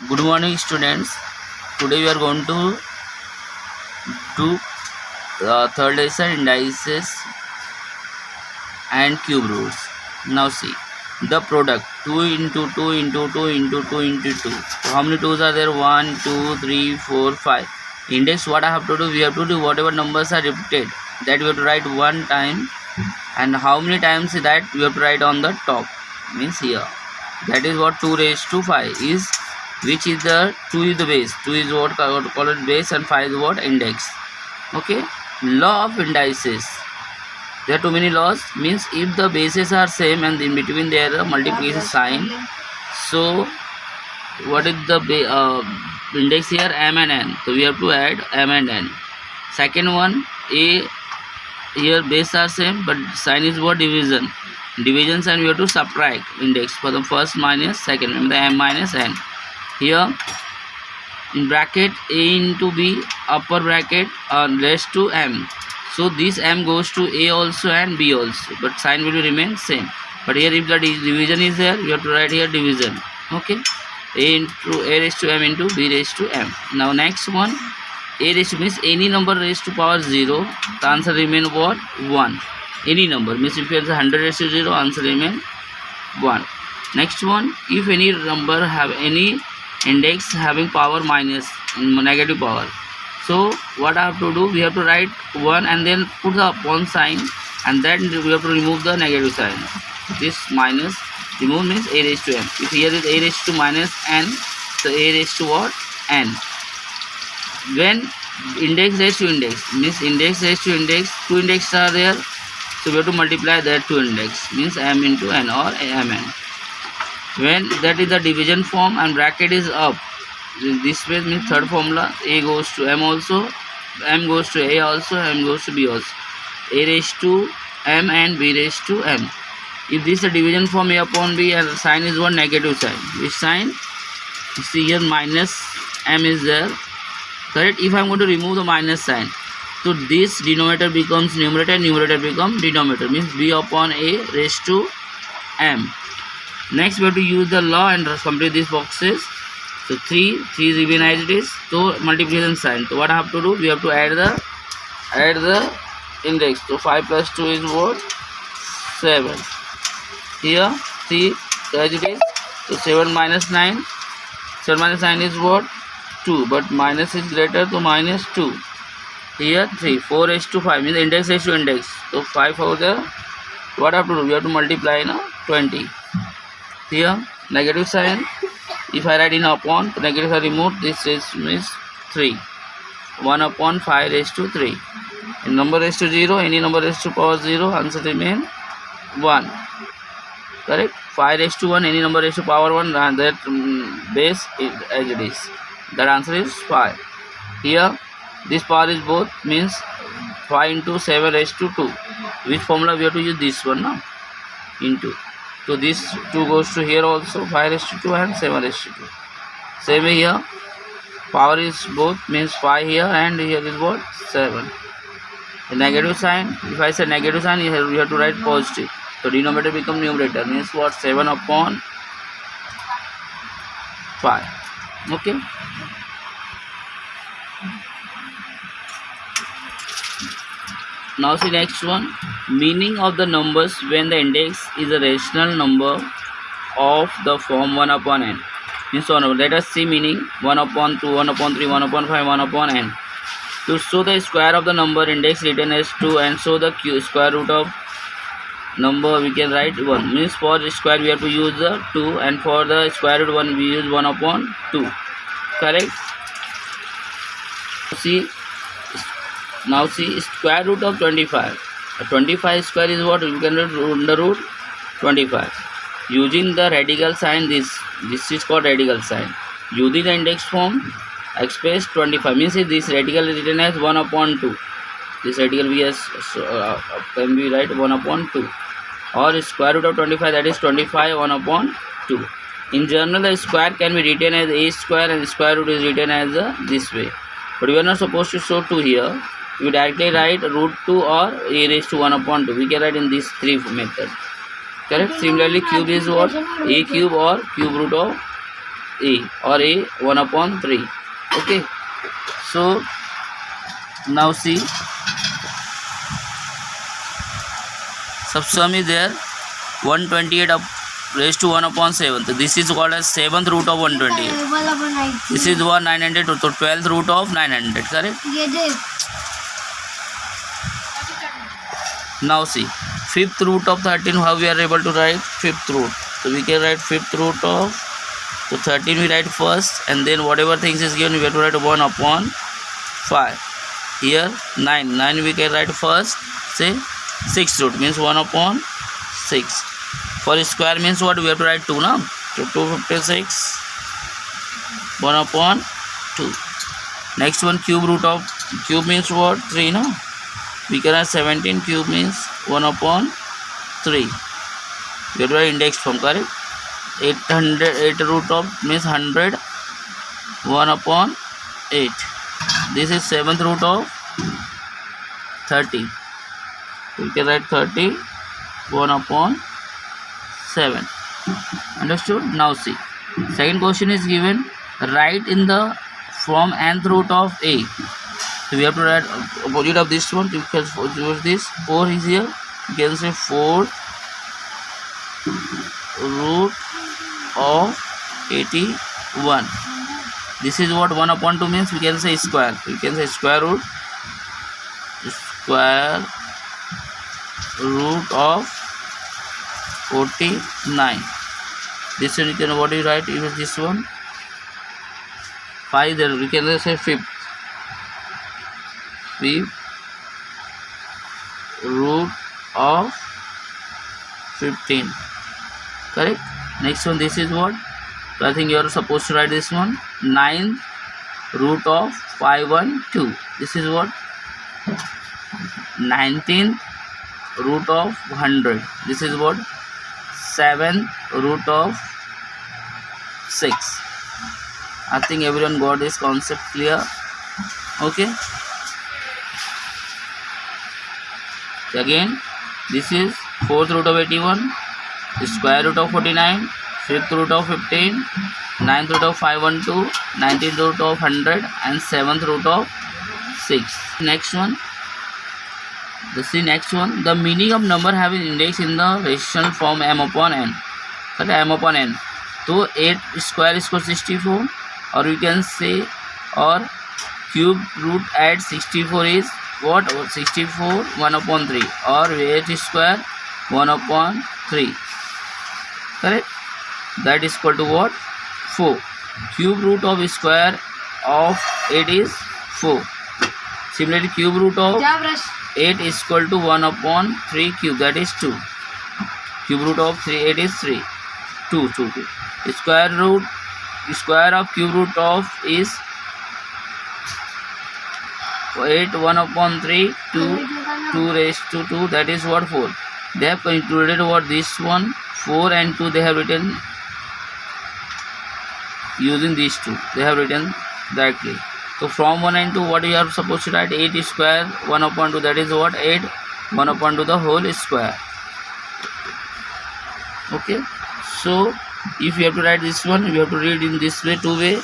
Good morning, students. Today we are going to do the third lesson indices and cube roots. Now see the product 2 into 2 into 2 into 2 into 2. So how many 2's are there? 1, 2, 3, 4, 5. Index, what I have to do? We have to do whatever numbers are repeated. That we have to write one time, and how many times that we have to write on the top. Means here. That is what 2 raised to 5 is. Which is the 2 is the base. 2 is what called base, and 5 is what index. Okay. Law of indices. There are too many laws. Means if the bases are same and in between there are multiplication sign, so what is the index here? M and N. So we have to add M and N. Second one, A, here base are same but sign is what? Division. Division sign we have to subtract index for the first minus second, and the M minus N. Here in bracket A into B, upper bracket raised to M. So this M goes to A also and B also, but sign will remain same. But here if the division is there, you have to write here division. Okay. A into A raised to M into B raised to M. Now next one, A raised to means any number raised to power 0. The answer remain what? 1. Any number means if you answer 100 raised to 0, answer remain 1. Next one, if any number have any index having power minus, negative power. So what I have to do? We have to write 1 and then put the upon sign, and then we have to remove the negative sign. This minus remove means A raised to M. If here is A raised to minus N, so A raised to what? N. When index raised to index means index raised to index, two indexes are there, so we have to multiply that two index means M into N or Mn. When that is the division form and bracket is up, this way means third formula, A goes to M also, M goes to A also, M goes to B also. A raised to M and B raised to M. If this is a division form, A upon B, and the sign is one? Negative sign. Which sign? You see here minus M is there. Correct? If I am going to remove the minus sign, so this denominator becomes numerator, numerator becomes denominator, means B upon A raised to M. Next we have to use the law and complete these boxes. So 3 remain as it is. So multiplication sign. So what I have to do? We have to add the index. So 5 plus 2 is what? 7. Here 3 as it is. So 7 minus 9. 7 minus 9 is what? 2. But minus is greater, to minus 2. Here 3. 4 raised to 5 means index raised to index. So 5 over there. What I have to do? We have to multiply now 20. Here negative sign. If I write in upon, negative sign removed, this is means 3. 1 upon 5 raised to 3. In number raised to 0, any number raised to power 0, answer remain 1. Correct? 5 raised to 1, any number raised to power 1, and that base is as it is. That answer is 5. Here this power is both, means 5 into 7 raised to 2. Which formula we have to use? This one now. Into. So this 2 goes to here also, 5 raised to 2 and 7 raised to 2. Same way here, power is both, means 5 here and here is what? 7. The negative sign, if I say negative sign, you have to write positive. So denominator become numerator, means what? 7 upon 5. Okay. Now see next one, meaning of the numbers when the index is a rational number of the form 1 upon n. Means so let us see meaning. 1 upon 2, 1 upon 3, 1 upon 5, 1 upon n. To show the square of the number index written as 2 and show the square root of number, we can write 1. Means for the square we have to use the 2, and for the square root 1 we use 1 upon 2. Correct? Now see square root of 25. 25 square is what? We can write under root 25. Using the radical sign, this is called radical sign. Using the index form, express 25 means this radical is written as 1 upon 2. This radical can be write 1 upon 2. Or square root of 25, that is 25 1 upon 2. In general, the square can be written as a square and square root is written as this way. But we are not supposed to show 2 here. We directly write root 2 or a raised to 1 upon 2. We can write in these 3 methods. Correct? Similarly, cube is what? A cube or cube root of a, or a 1/3. Okay, so now see, sum is there 128 up raised to 1/7. So this is called as 7th root of 128. This is 900, so 12th root of 900, correct? Now see, 5th root of 13, how we are able to write 5th root? So we can write 5th root of, so 13 we write first, and then whatever things is given we have to write 1/5. Here 9 we can write first, say 6th root means 1/6. For square means what, we have to write 2 now. So 256 1/2. Next one, cube root of, cube means what, 3 no. We can have 17, cube means 1/3. We have to write index form, correct? 8 root of means 100, 1/8. This is 7th root of 30. We can write 30, 1/7. Understood? Now see, second question is given, write in the form nth root of a. So we have to write opposite of this one. You can use this. 4 is here. You can say 4 root of 81. This is what 1/2 means. We can say square. We can say square root of 49. This one you can, what do you write? Even this one 5, then we can say 5th root of 15, correct? Next one, this is what, so I think you are supposed to write this one, 9th root of 512. This is what, 19th root of 100. This is what, 7th root of 6. I think everyone got this concept clear. Okay, again this is 4th root of 81, square root of 49, 5th root of 15, 9th root of 512, 19th root of 100, and 7th root of 6. Next one, the meaning of number having index in the rational form m/n. Okay, m/n. So 8 square is equal to 64, or you can say, or cube root at 64 is what, 64 1/3, or 8 square 1/3, correct? That is equal to what, 4. Cube root of square of 8 is 4. Similarly, cube root of 8 is equal to 1/3 cube, that is 2. Cube root of 8 is 3. 2. Square of cube root of is 8, 1/3, 2 raised to 2, that is what, 4. They have included what, this one, 4 and 2 they have written using these two, they have written directly. So from 1 and 2, what you are supposed to write, 8 square 1/2, that is what, 8 1/2 the whole square. Okay, so if you have to write this one, you have to read in this way, 2 way.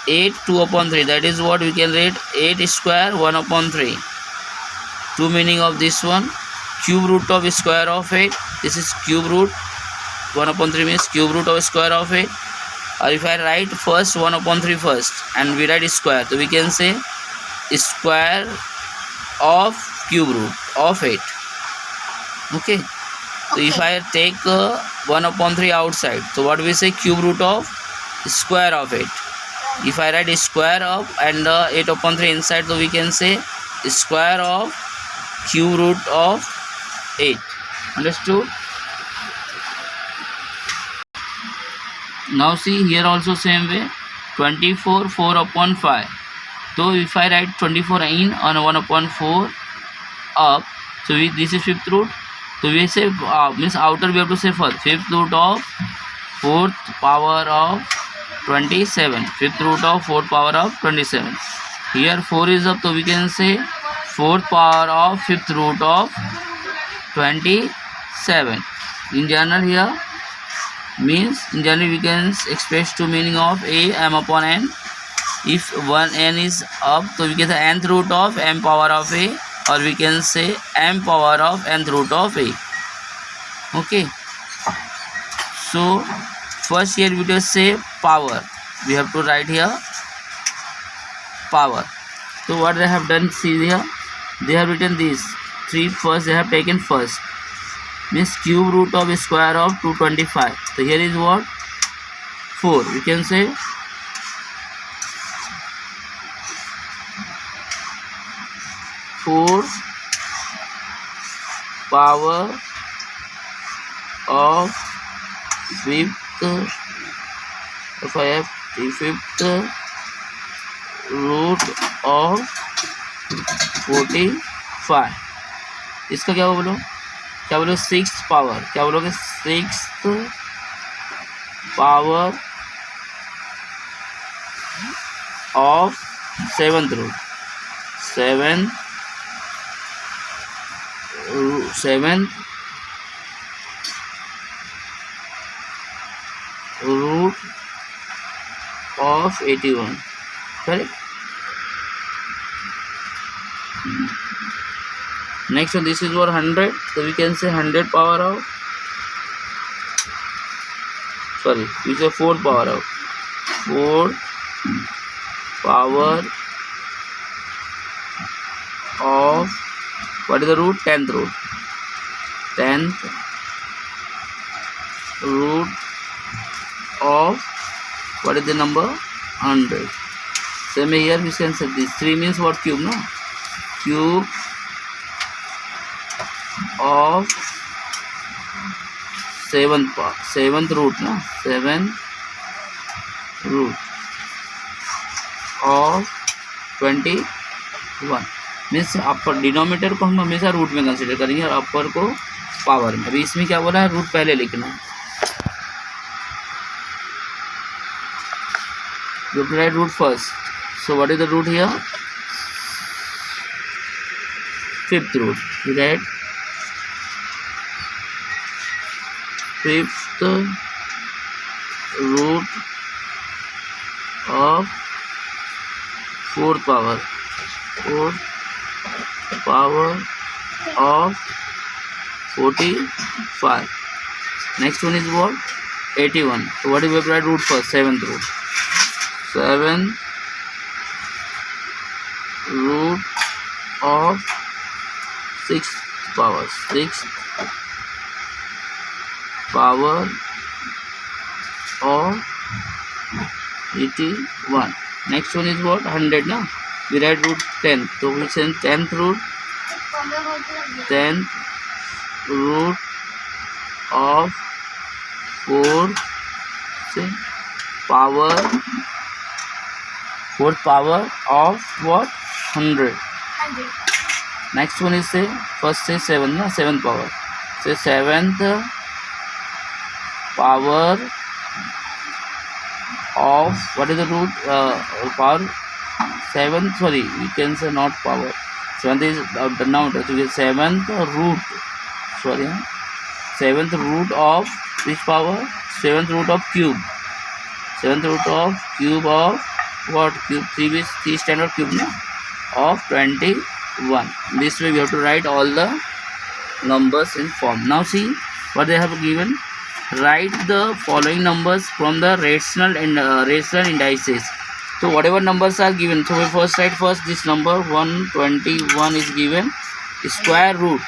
8 2/3, that is what we can write, 8 square 1/3. 2 meaning of this one, cube root of square of 8. This is cube root, 1/3 means cube root of square of 8. Or if I write first 1/3 first and we write square, so we can say square of cube root of 8. Okay, so if I take 1/3 outside, so what we say, cube root of square of 8. If I write square of and 8/3 inside, so we can say square of cube root of 8. Understood? Now see, here also same way, 24 4/5. So if I write 24 in on 1/4 up, so this is 5th root. So we say means outer we have to say first, 5th root of 4th power of 27. 5th root of 4th power of 27. Here 4 is up, so we can say 4th power of 5th root of 27. In general here Means in general we can express two meaning of a m upon n. If one n is up, so we can say nth root of m power of a, or we can say m power of nth root of a. Okay. So first here we just say power. We have to write here power. So what they have done, see here, they have written this 3 first, they have taken first, means cube root of square of 225. So here is what, 4. We can say 4 power of fifth root of 45. इसका क्या बोलो, क्या बोलो, 6th power, क्या बोलोगे, 6th power of 7th root, 7th root of 81. Correct. Next one, this is what, 100. So we can say 100 power of, sorry, we say 4th power of, 4th power of, what is the root, 10th root, 10th root of, what is the number, 100. Same here we can say this 3 means what, cube, no, cube of 7th root, no, 7th root of 21. Means upper denominator को हम हमेशा root में consider करेंगे और अपर को power में. अभी इसमें क्या बोला है, रूट पहले लिखना है. You have to write root first. So what is the root here? 5th root. You write 5th root of 4th power. 4th power of 45. Next one is what? 81. So what do we have to write root first? 7th root. 7th root of 6th power. 6th power of 81. Next one is what? 100, no? We write root 10. So we say 10th root. 10th root of 4th power. 4th power of what? 100. Next one is say, first say 7, no? 7th power. Say 7th power of, what is the root, power 7th, sorry, we can say not power, 7th is denominator, so we get 7th root, sorry, 7th root of which power, 7th root of cube, 7th root of cube of what, cube, 3 standard cube, no? Of 21. This way we have to write all the numbers in form. Now see what they have given. Write the following numbers from the rational indices. So whatever numbers are given, so we first write first this number 121 is given. Square root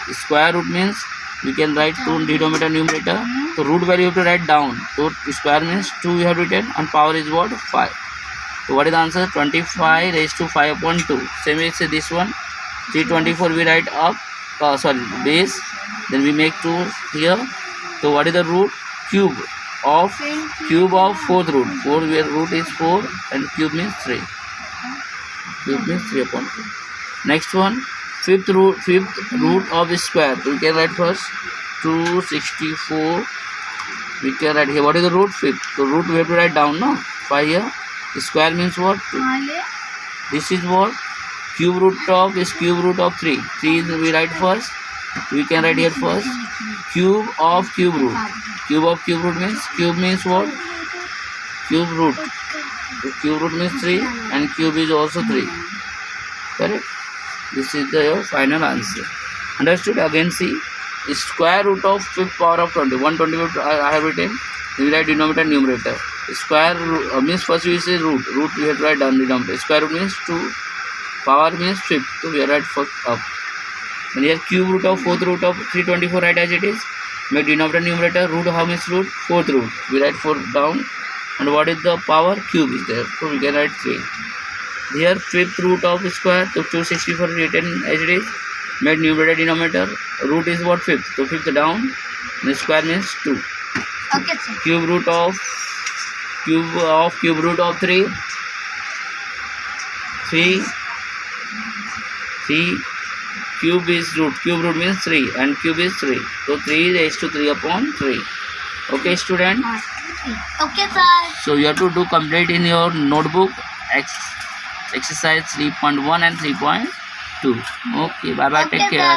means we can write 2 denominator numerator. So root value you have to write down. So square means 2 we have written, and power is what, 5. So what is the answer? 25 raised to 5 upon 2. Same as this one, 324 we write up, base, then we make 2 here. So what is the root? Cube of 4th root. 4 where root is 4 and cube means 3. Cube means 3 upon 2. Next one, 5th root of square. We can write first 264. We can write here. What is the root? 5th. So root we have to write down, no? 5 here. Square means what? 2. This is what? Cube root of 3. 3 is we write first. We can write here first. cube of cube root. Cube of cube root means what? Cube root. So cube root means 3 and cube is also 3. Correct? This is your final answer. Understood? Again see. Square root of 5th power of 20. 120 I have written. We write denominator numerator. Square root means first we say root. Root we have to write down denominator. Square root means 2. Power means 5th. So we write first up. And here cube root of 4th root of 324 write as it is. Make denominator numerator. Root how much root? 4th root. We write 4 down. And what is the power? Cube is there. So we can write 3. Here 5th root of square. So 264 written as it is. Made numerator denominator. Root is what? 5th. So 5th down. And square means 2. Okay, sir. Cube root of cube root of 3. 3. Cube is root. Cube root means 3 and cube is 3. So 3 raised to 3 upon 3. Okay, student. Okay, sir. So you have to do complete in your notebook exercise 3.1 and 3.2. Okay, bye bye. Okay, Take care. sir.